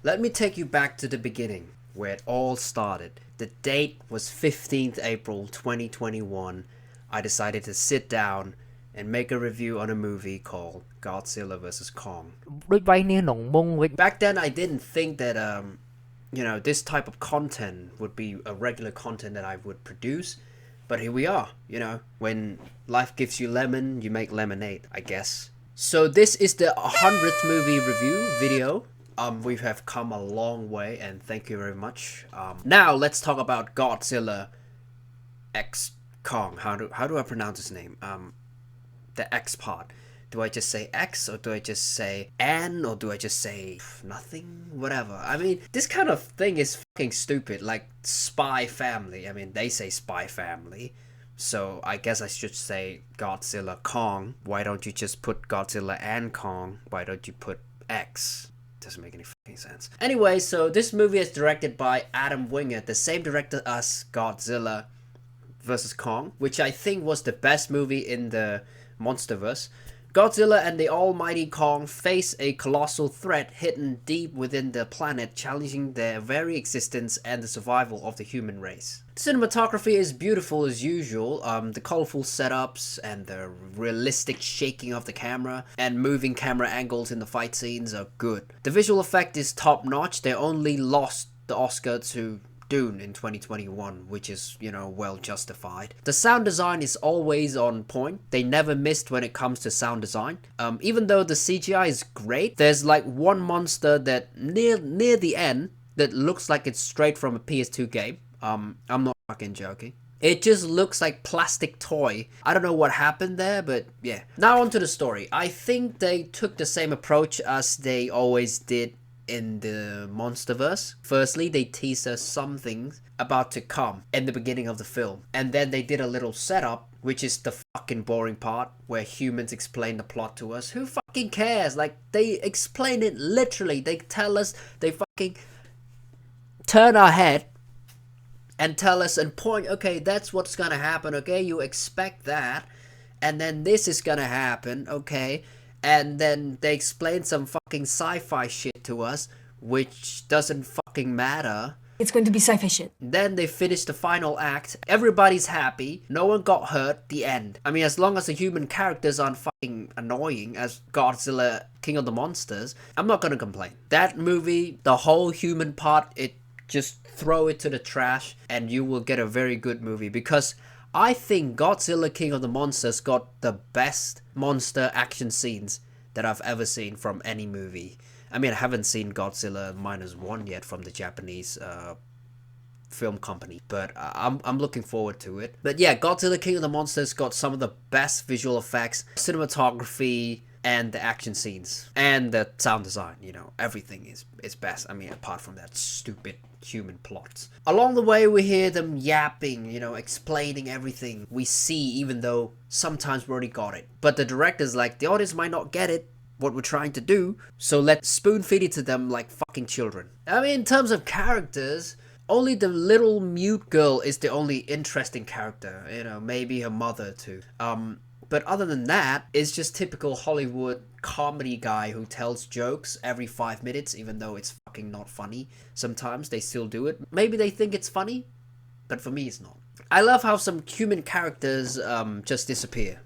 Let me take you back to the beginning, where it all started. The date was 15th April 2021. I decided to sit down and make a review on a movie called Godzilla vs. Kong. Back then, I didn't think that this type of content would be a regular content that I would produce. But here we are, when life gives you lemon, you make lemonade, I guess. So this is the 100th movie review video. We have come a long way, and thank you very much. Now let's talk about Godzilla X Kong. How do I pronounce his name? The X part. Do I just say X, or do I just say N, or do I just say nothing? Whatever. I mean, this kind of thing is fucking stupid. Like Spy Family. I mean, they say Spy Family. So I guess I should say Godzilla Kong. Why don't you just put Godzilla and Kong? Why don't you put X? Doesn't make any fucking sense. Anyway, so this movie is directed by Adam Wingard, the same director as Godzilla vs. Kong, which I think was the best movie in the Monsterverse. Godzilla and the almighty Kong face a colossal threat hidden deep within the planet, challenging their very existence and the survival of the human race. Cinematography is beautiful as usual. The colorful setups and the realistic shaking of the camera and moving camera angles in the fight scenes are good. The visual effect is top notch. They only lost the Oscar to Dune in 2021, which is, well justified. The sound design is always on point. They never missed when it comes to sound design. Even though the CGI is great, there's like one monster that near the end that looks like it's straight from a PS2 game. I'm not fucking joking. It just looks like plastic toy. I don't know what happened there, but yeah. Now onto the story. I think they took the same approach as they always did in the Monsterverse. Firstly, they tease us something about to come in the beginning of the film, and then they did a little setup, which is the fucking boring part where humans explain the plot to us. Who fucking cares? Like, they explain it literally. They tell us, they fucking turn our head and tell us and point, okay, that's what's gonna happen, okay, you expect that, and then this is gonna happen, okay. And then they explain some fucking sci-fi shit to us, which doesn't fucking matter. It's going to be sci-fi shit. Then they finish the final act. Everybody's happy. No one got hurt. The end. I mean, as long as the human characters aren't fucking annoying as Godzilla King of the Monsters, I'm not gonna complain. That movie, the whole human part, it just throw it to the trash and you will get a very good movie, because I think Godzilla King of the Monsters got the best monster action scenes that I've ever seen from any movie. I mean, I haven't seen Godzilla -1 yet from the Japanese film company, but I'm looking forward to it. But yeah, Godzilla King of the Monsters got some of the best visual effects, cinematography, and the action scenes, and the sound design. Everything is best. I mean, apart from that stupid human plots. Along the way, we hear them yapping, explaining everything we see, even though sometimes we already got it. But the director's like, the audience might not get it, what we're trying to do, so let's spoon feed it to them like fucking children. I mean, in terms of characters, only the little mute girl is the only interesting character, maybe her mother too. But other than that, it's just typical Hollywood comedy guy who tells jokes every 5 minutes, even though it's fucking not funny. Sometimes they still do it. Maybe they think it's funny, but for me it's not. I love how some human characters just disappear.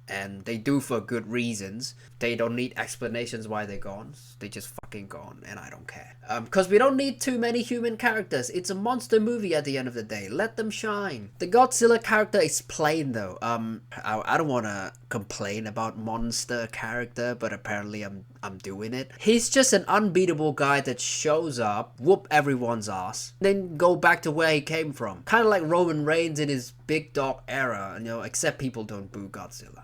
And they do for good reasons. They don't need explanations why they're gone. They just fucking gone, and I don't care. Because we don't need too many human characters. It's a monster movie at the end of the day. Let them shine. The Godzilla character is plain though. I don't want to complain about monster character, but apparently I'm doing it. He's just an unbeatable guy that shows up, whoop everyone's ass, then go back to where he came from. Kind of like Roman Reigns in his big dog era, except people don't boo Godzilla.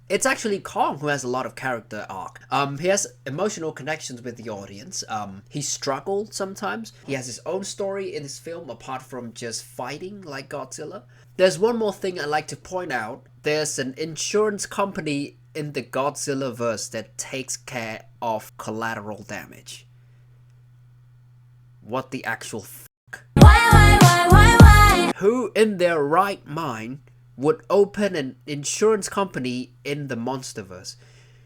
It's actually Kong who has a lot of character arc. He has emotional connections with the audience. He struggled sometimes. He has his own story in this film apart from just fighting like Godzilla. There's one more thing I'd like to point out. There's an insurance company in the Godzilla verse that takes care of collateral damage. What the actual fuck? Why? Who in their right mind would open an insurance company in the Monsterverse?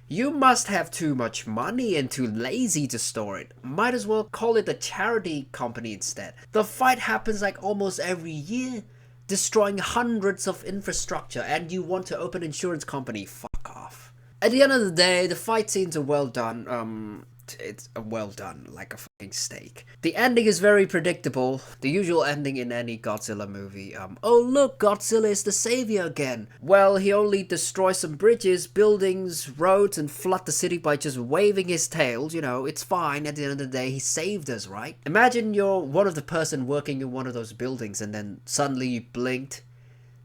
You must have too much money and too lazy to store it. Might as well call it a charity company instead. The fight happens like almost every year, destroying hundreds of infrastructure, and you want to open an insurance company. Fuck off. At the end of the day, the fight scenes are well done. It's well done, like a fucking steak. The ending is very predictable, the usual ending in any Godzilla movie. Oh look, Godzilla is the savior again. Well, he only destroys some bridges, buildings, roads, and flood the city by just waving his tail. You know, it's fine. At the end of the day, he saved us, right? Imagine you're one of the person working in one of those buildings, and then suddenly you blinked,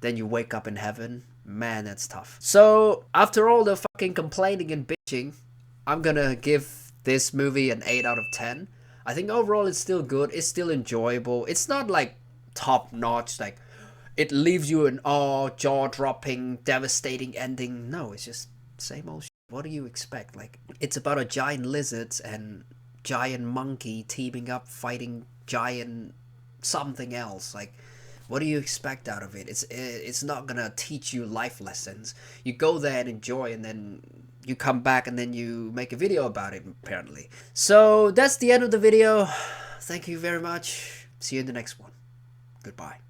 then you wake up in heaven. Man, that's tough. So, after all the fucking complaining and bitching, I'm gonna give this movie an 8 out of 10. I think overall it's still good. It's still enjoyable. It's not like top notch, like it leaves you in awe, jaw dropping, devastating ending. No, it's just same old shit. What do you expect? Like, it's about a giant lizard and giant monkey teaming up fighting giant something else. Like, what do you expect out of it? It's not gonna teach you life lessons. You go there and enjoy, and then you come back and then you make a video about it, apparently. So that's the end of the video. Thank you very much. See you in the next one. Goodbye.